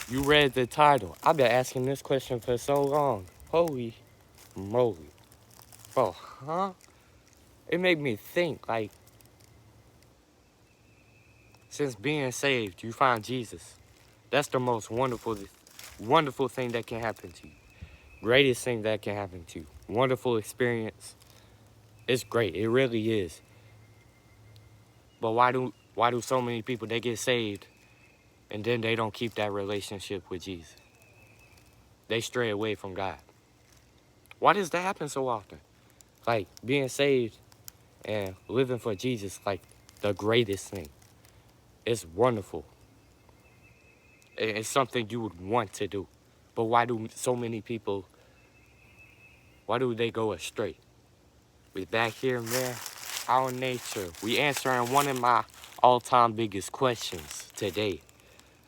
You read the title. I've been asking this question for so long. Holy moly. Bro, huh? It made me think, like, since being saved, you find Jesus. That's the most wonderful thing that can happen to you. Greatest thing that can happen to you. Wonderful experience. It's great. It really is. But why do so many people they get saved and then they don't keep that relationship with Jesus? They stray away from God. Why does that happen so often? Like being saved and living for Jesus, like the greatest thing. It's wonderful. It's something you would want to do. But why do so many people, why do they go astray? We back here, man. Our nature. We answering one of my all-time biggest questions today.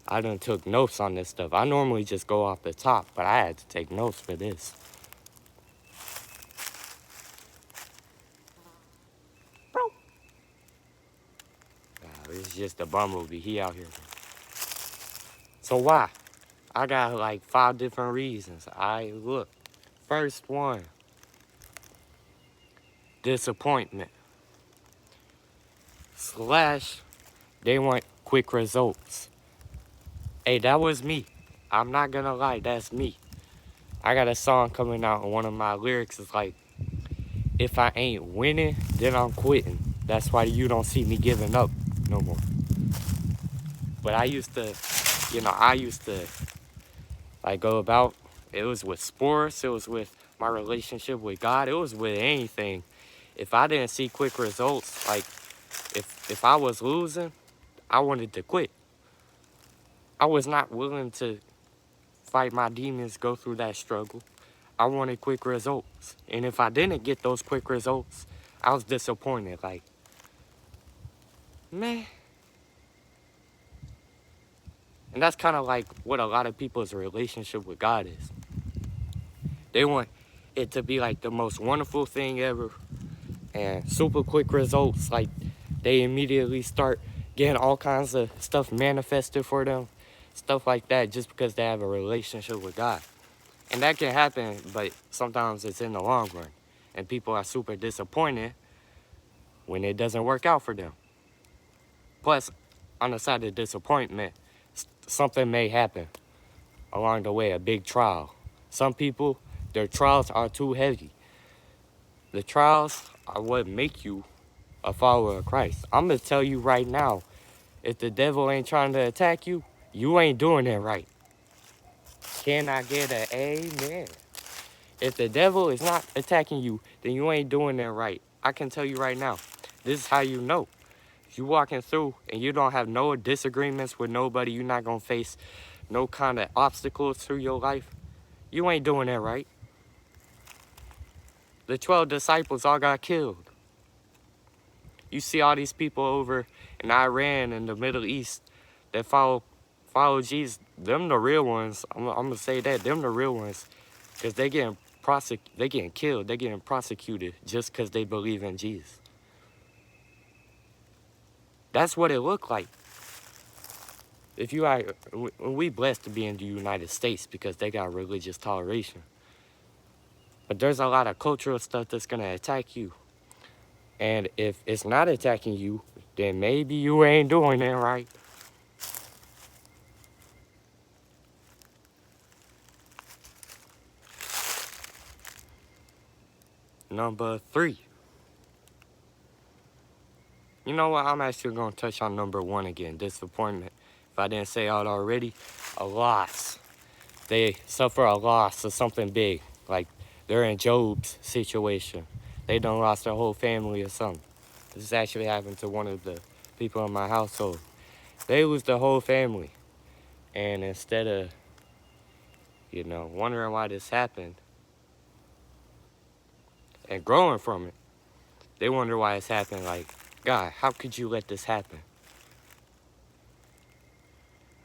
I done took notes on this stuff. I normally just go off the top, but I had to take notes for this. Bro. It's just a bumblebee. He out here. So why? I got like 5 different reasons. I look. First one, disappointment. Slash, they want quick results. Hey, that was me. I'm not gonna lie, that's me. I got a song coming out and one of my lyrics is like, if I ain't winning, then I'm quitting. That's why you don't see me giving up no more. But I used to like go about, it was with sports, it was with my relationship with God, it was with anything. If I didn't see quick results, like if I was losing, I wanted to quit. I was not willing to fight my demons, go through that struggle. I wanted quick results. And if I didn't get those quick results, I was disappointed. Like, man. And that's kind of like what a lot of people's relationship with God is. They want it to be like the most wonderful thing ever and super quick results. Like, they immediately start getting all kinds of stuff manifested for them, stuff like that, just because they have a relationship with God. And that can happen, but sometimes it's in the long run. And people are super disappointed when it doesn't work out for them. Plus, on the side of disappointment, something may happen along the way, a big trial. Some people, their trials are too heavy. The trials are what make you a follower of Christ. I'm going to tell you right now, if the devil ain't trying to attack you, you ain't doing it right. Can I get an amen? If the devil is not attacking you, then you ain't doing it right. I can tell you right now, this is how you know. If you walking through and you don't have no disagreements with nobody, you're not going to face no kind of obstacles through your life, you ain't doing it right. The 12 disciples all got killed. You see all these people over in Iran and the Middle East that follow Jesus. Them the real ones. I'm going to say that. Them the real ones. Because they getting killed. They getting prosecuted just because they believe in Jesus. That's what it looked like. If you are, we blessed to be in the United States because they got religious toleration. But there's a lot of cultural stuff that's going to attack you. And if it's not attacking you, then maybe you ain't doing it right. Number 3. You know what? I'm actually going to touch on number 1 again. Disappointment. If I didn't say it already, a loss. They suffer a loss of something big. Like they're in Job's situation. They done lost their whole family or something. This actually happened to one of the people in my household. They lose their whole family. And instead of, wondering why this happened and growing from it, they wonder why it's happened. Like, God, how could you let this happen?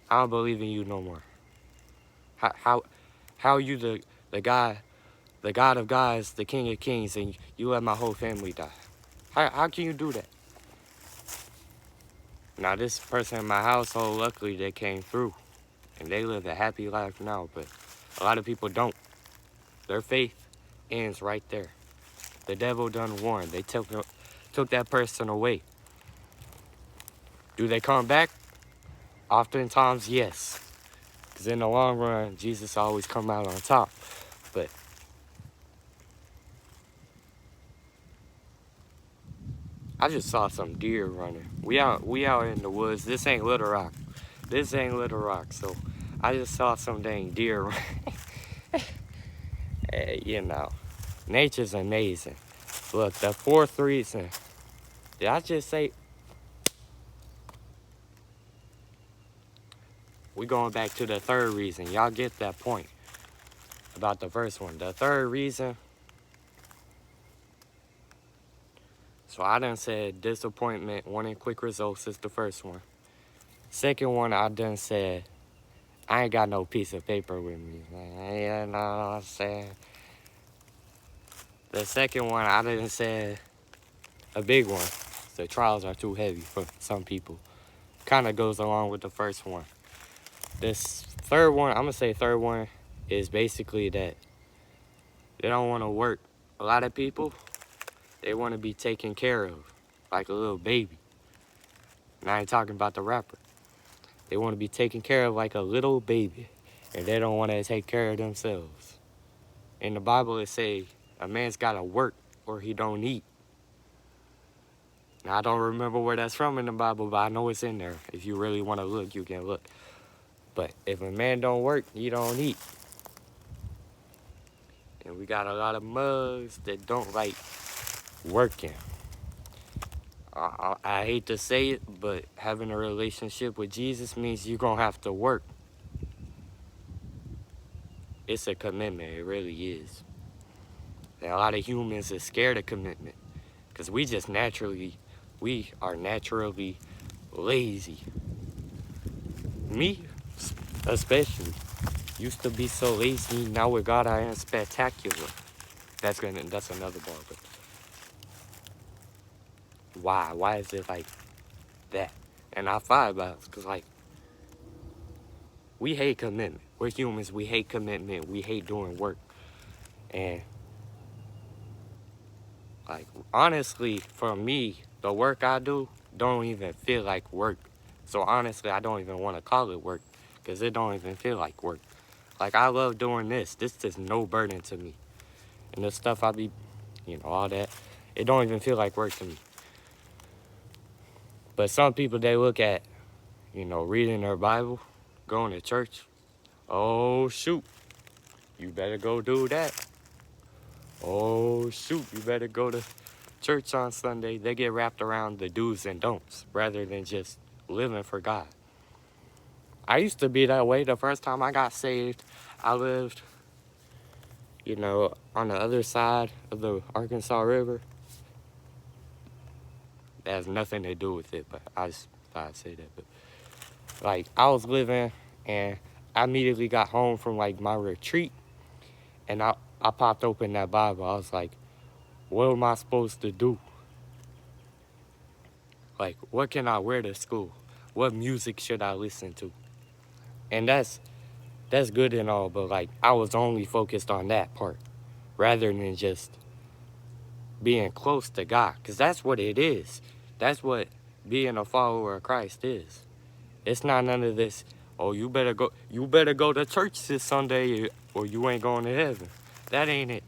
I don't believe in you no more. How you the God of gods, the King of kings, and you let my whole family die? How can you do that? Now, this person in my household, luckily, they came through and they live a happy life now, but a lot of people don't. Their faith ends right there. The devil done won. They took that person away. Do they come back? Oftentimes, yes. Because in the long run, Jesus always come out on top. But I just saw some deer running. We out in the woods. This ain't Little Rock. So I just saw some dang deer running. You know, nature's amazing. Look, the fourth reason. Did I just say? We going back to the third reason. Y'all get that point about the first one. The third reason. So I done said disappointment, wanting quick results is the first one. Second one, I done said I ain't got no piece of paper with me. You know what I'm saying? The second one, I done said a big one. The trials are too heavy for some people. Kind of goes along with the first one. This third one, I'm going to say third one is basically that they don't want to work. A lot of people, they want to be taken care of like a little baby. And I ain't talking about the rapper. They want to be taken care of like a little baby. And they don't want to take care of themselves. In the Bible, it say a man's got to work or he don't eat. Now, I don't remember where that's from in the Bible, but I know it's in there. If you really want to look, you can look. But if a man don't work, he don't eat. And we got a lot of mugs that don't like working. I hate to say it, but having a relationship with Jesus means you're going to have to work. It's a commitment. It really is. And a lot of humans are scared of commitment because we are naturally lazy. Me, especially, used to be so lazy. Now with God, I am spectacular. That's another bar. But why? Why is it like that? And I thought about it because, like, we hate commitment. We're humans. We hate commitment. We hate doing work. And, like, honestly, for me, the work I do don't even feel like work. So, honestly, I don't even want to call it work because it don't even feel like work. Like, I love doing this. This is no burden to me. And the stuff I be, all that, it don't even feel like work to me. But some people, they look at, reading their Bible, going to church. Oh, shoot. You better go do that. Oh, shoot. You better go to church on Sunday. They get wrapped around the do's and don'ts rather than just living for God. I used to be that way. The first time I got saved, I lived, on the other side of the Arkansas River. That has nothing to do with it, but I just thought I'd say that. But, like, I was living, and I immediately got home from, like, my retreat, and I popped open that Bible. I was like, what am I supposed to do? Like, what can I wear to school? What music should I listen to? And that's good and all, but, like, I was only focused on that part rather than just being close to God, because that's what it is. That's what being a follower of Christ is. It's not none of this, oh, you better go to church this Sunday or you ain't going to heaven. That ain't it.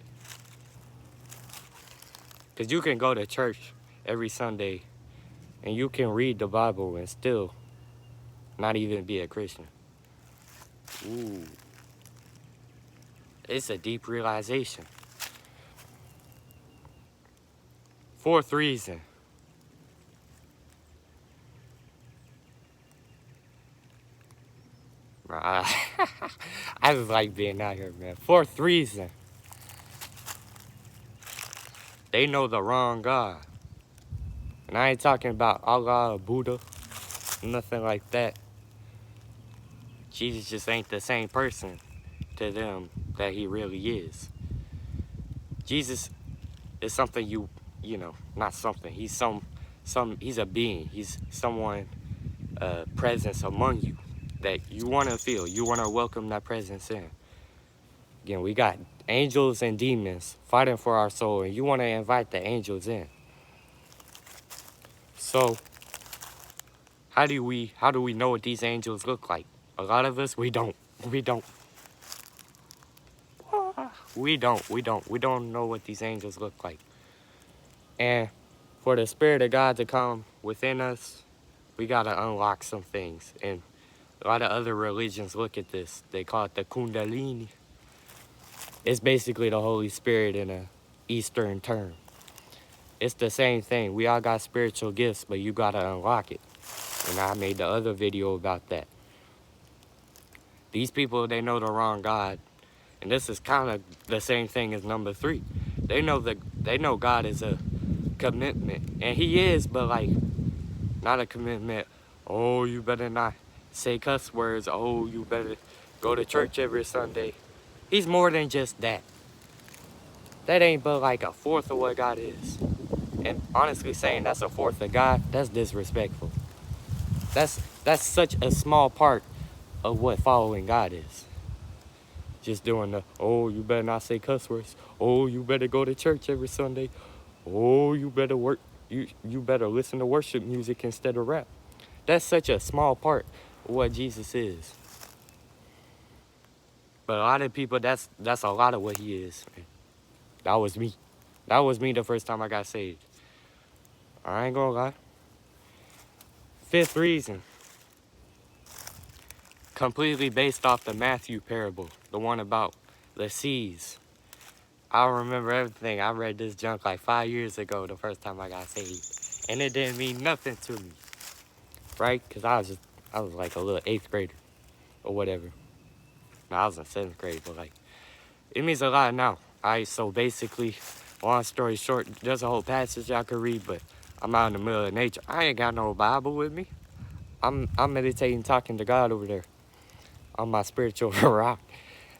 Because you can go to church every Sunday and you can read the Bible and still not even be a Christian. Ooh. It's a deep realization. Fourth reason. I just like being out here, man. Fourth reason. They know the wrong God. And I ain't talking about Allah or Buddha. Nothing like that. Jesus just ain't the same person to them that he really is. Jesus is something not something. He's he's a being. He's someone, presence among you. that you want to feel. You want to welcome that presence in. Again, we got angels and demons fighting for our soul, and you want to invite the angels in. So, how do we know what these angels look like? A lot of us, we don't. We don't know what these angels look like. And for the Spirit of God to come within us, we got to unlock some things. And a lot of other religions look at this. They call it the Kundalini. It's basically the Holy Spirit in a Eastern term. It's the same thing. We all got spiritual gifts, but you got to unlock it. And I made the other video about that. These people, they know the wrong God. And this is kind of the same thing as number 3. They know God is a commitment. And he is, but like, not a commitment. Oh, you better not say cuss words. Oh, you better go to church every Sunday. He's more than just that. That ain't but like a fourth of what God is. And honestly saying that's a fourth of God, that's disrespectful. That's such a small part of what following God is. Just doing the, oh, you better not say cuss words. Oh, you better go to church every Sunday. Oh, you better work. You better listen to worship music instead of rap. That's such a small part of what Jesus is. But a lot of people, that's a lot of what he is. That was me. That was me the first time I got saved. I ain't gonna lie. 5th reason. Completely based off the Matthew parable. The one about the seas. I remember everything. I read this junk like 5 years ago, the first time I got saved. And it didn't mean nothing to me. Right? Because I was like a little 8th grader. Or whatever. No, I was in 7th grade, but like, it means a lot now. Alright, so basically, long story short, there's a whole passage I could read, but I'm out in the middle of nature. I ain't got no Bible with me. I'm meditating, talking to God over there on my spiritual rock.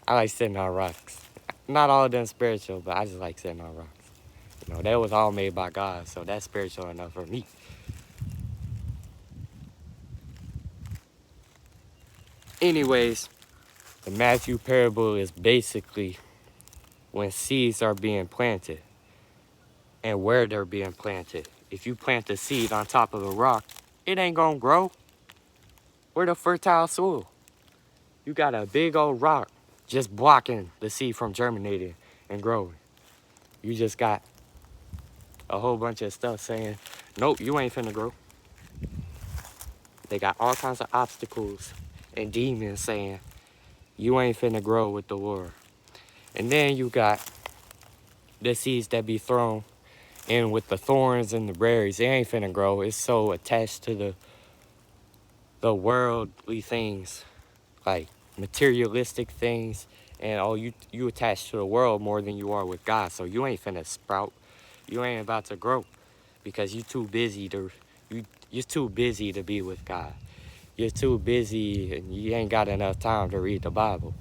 I like sitting on rocks. Not all of them spiritual, but I just like sitting on rocks. You know, that was all made by God, so that's spiritual enough for me. Anyways, the Matthew parable is basically when seeds are being planted and where they're being planted. If you plant a seed on top of a rock, it ain't gonna grow. Where the fertile soil? You got a big old rock just blocking the seed from germinating and growing. You just got a whole bunch of stuff saying, nope, you ain't finna grow. They got all kinds of obstacles and demons saying, you ain't finna grow with the Lord. And then you got the seeds that be thrown in with the thorns and the berries. It ain't finna grow. It's so attached to the worldly things, like materialistic things. And oh, you attached to the world more than you are with God. So you ain't finna sprout. You ain't about to grow because you're too busy to be with God. You're too busy and you ain't got enough time to read the Bible.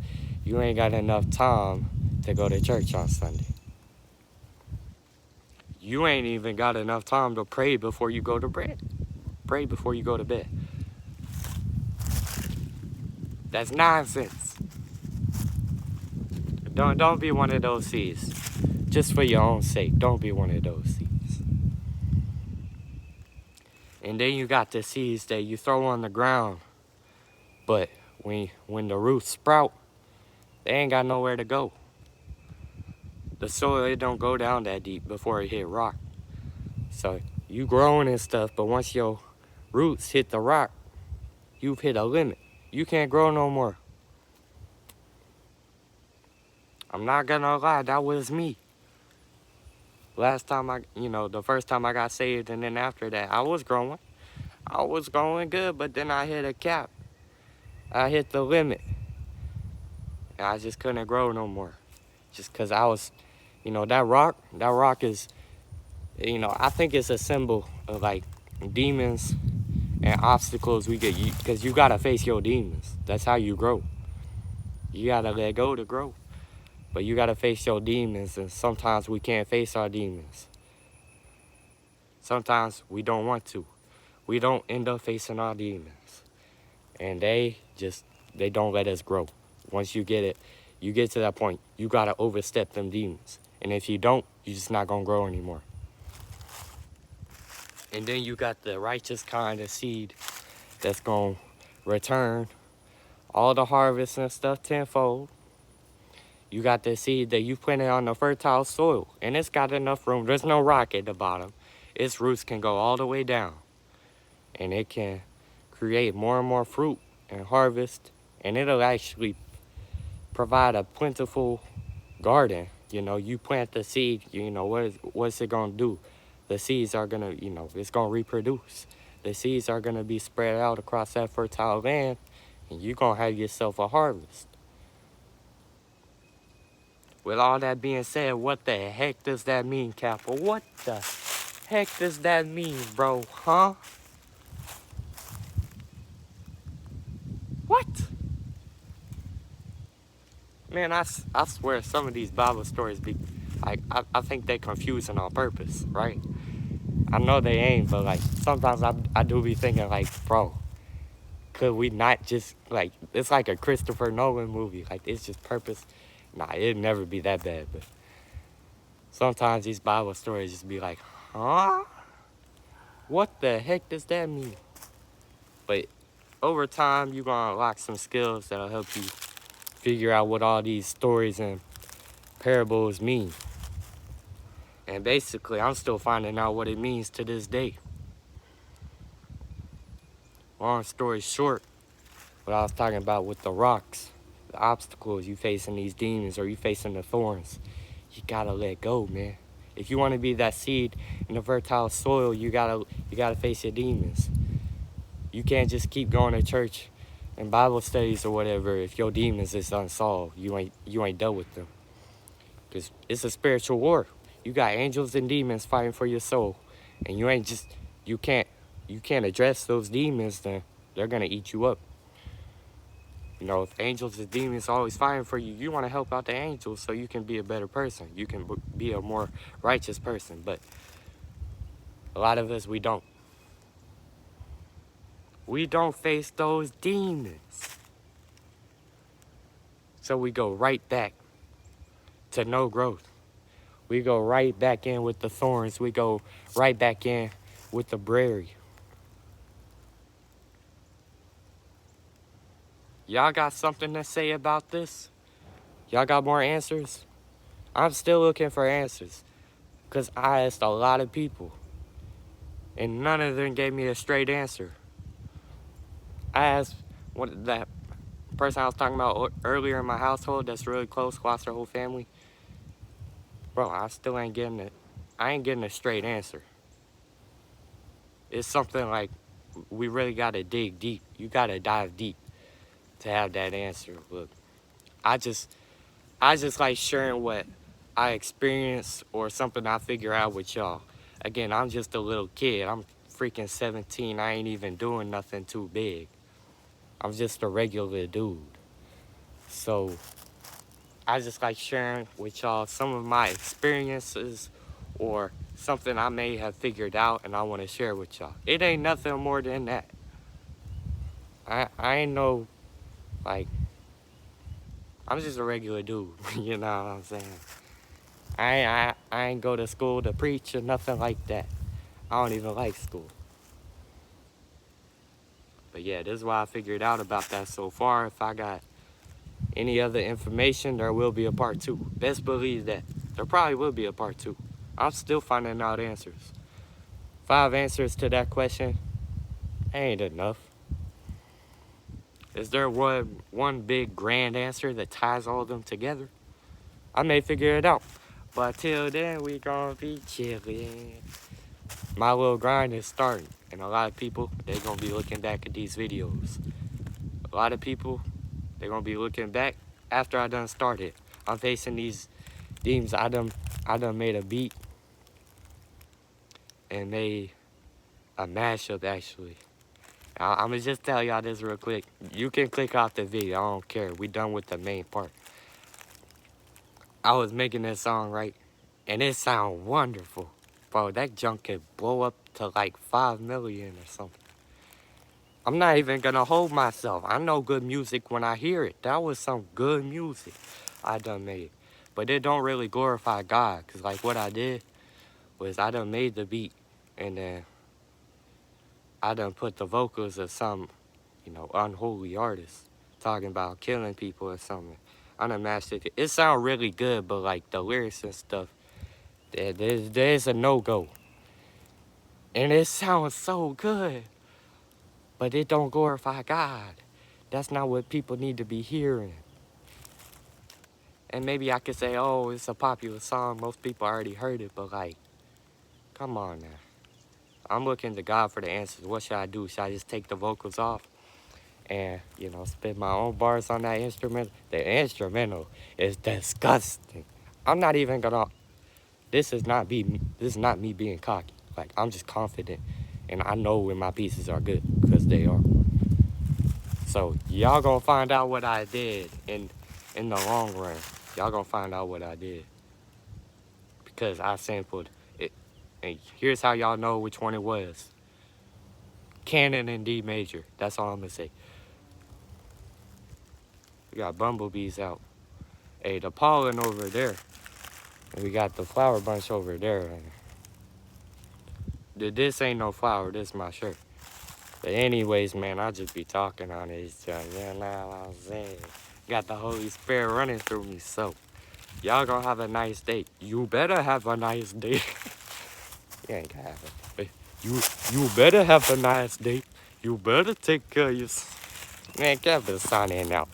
You ain't got enough time to go to church on Sunday. You ain't even got enough time to pray before you go to bed. Pray before you go to bed. That's nonsense. Don't be one of those seeds. Just for your own sake, don't be one of those seeds. And then you got the seeds that you throw on the ground. But when the roots sprout, they ain't got nowhere to go. The soil, it don't go down that deep before it hit rock. So you growing and stuff, but once your roots hit the rock, you've hit a limit. You can't grow no more. I'm not gonna lie, that was me. Last time the first time I got saved, and then after that, I was growing. I was growing good, but then I hit a cap. I hit the limit. And I just couldn't grow no more. Just because I was, that rock is, I think it's a symbol of like demons and obstacles we get, because you gotta face your demons. That's how you grow. You gotta let go to grow. But you gotta face your demons, and sometimes we can't face our demons. Sometimes we don't want to. We don't end up facing our demons. And they don't let us grow. Once you get to that point, you gotta overstep them demons. And if you don't, you're just not gonna grow anymore. And then you got the righteous kind of seed that's gonna return all the harvest and stuff tenfold. You got the seed that you planted on the fertile soil, and it's got enough room. There's no rock at the bottom. Its roots can go all the way down, and it can create more and more fruit and harvest, and it'll actually provide a plentiful garden. You know, you plant the seed, you know, what's it gonna do? The seeds are gonna, you know, it's gonna reproduce. The seeds are gonna be spread out across that fertile land, and you're gonna have yourself a harvest. With all that being said, what the heck does that mean, Kappa? What the heck does that mean, bro? Huh? What? Man, I swear some of these Bible stories be, like, I think they confusing on purpose, right? I know they ain't, but, like, sometimes I do be thinking, like, bro, could we not just, like, it's like a Christopher Nolan movie. Like, it's just purpose. Nah, it'd never be that bad, but sometimes these Bible stories just be like, huh? What the heck does that mean? But over time, you're gonna unlock some skills that'll help you figure out what all these stories and parables mean. And basically, I'm still finding out what it means to this day. Long story short, what I was talking about with the rocks, the obstacles you facing these demons or you facing the thorns, you gotta let go, man. If you want to be that seed in the fertile soil, you gotta face your demons. You can't just keep going to church and Bible studies or whatever if your demons is unsolved. You ain't dealt with them. Cause it's a spiritual war. You got angels and demons fighting for your soul, and you can't address those demons. Then they're gonna eat you up. You know, if angels and demons are always fighting for you, you want to help out the angels so you can be a better person. You can be a more righteous person. But a lot of us, we don't. We don't face those demons. So we go right back to no growth. We go right back in with the thorns. We go right back in with the brary. Y'all got something to say about this? Y'all got more answers? I'm still looking for answers. Because I asked a lot of people. And none of them gave me a straight answer. I asked that person I was talking about earlier in my household that's really close, lost their whole family. Bro, I still ain't getting it. I ain't getting a straight answer. It's something like we really gotta dig deep. You gotta dive deep to have that answer. Look, I just like sharing what I experience or something I figure out with y'all. Again, I'm just a little kid. I'm freaking 17. I ain't even doing nothing too big. I'm just a regular dude. So I just like sharing with y'all some of my experiences or something I may have figured out and I want to share with y'all. It ain't nothing more than that. I ain't no, like, I'm just a regular dude. You know what I'm saying? I ain't go to school to preach or nothing like that. I don't even like school. But yeah, this is why I figured out about that so far. If I got any other information, there will be a part 2. Best believe that. There probably will be a part 2. I'm still finding out answers. 5 answers to that question ain't enough. Is there one big grand answer that ties all of them together? I may figure it out. But till then, we gonna be chillin'. My little grind is starting. And a lot of people, they gonna be looking back at these videos. A lot of people, they gonna be looking back after I done started. I'm facing these demons. I done made a beat and made a mashup actually. I'm gonna just tell y'all this real quick. You can click off the video, I don't care. We done with the main part. I was making this song, right? And it sound wonderful. Bro, that junk could blow up to like 5 million or something. I'm not even gonna hold myself. I know good music when I hear it. That was some good music I done made. But it don't really glorify God. Cause like what I did was I done made the beat and then I done put the vocals of some, unholy artist talking about killing people or something. I done mastered it. It sound really good, but like the lyrics and stuff, there's a no-go. And it sounds so good, but it don't glorify God. That's not what people need to be hearing. And maybe I could say, oh, it's a popular song. Most people already heard it, but like, come on now. I'm looking to God for the answers. What should I do? Should I just take the vocals off and, spit my own bars on that instrument? The instrumental is disgusting. I'm not even gonna, this is not me being cocky. Like, I'm just confident and I know when my pieces are good because they are. So y'all gonna find out what I did in the long run. Y'all gonna find out what I did because I sampled it. And here's how y'all know which one it was. Canon in D major. That's all I'm gonna say. We got bumblebees out. Hey, the pollen over there. And we got the flower bunch over there. This ain't no flower. This is my shirt. But anyways, man, I just be talking on this. You know what I'm saying? Got the Holy Spirit running through me. So, y'all gonna have a nice day. You better have a nice day. You ain't gonna have it. You better have a nice day. You better take care of yourself. Man, Kevin signing out.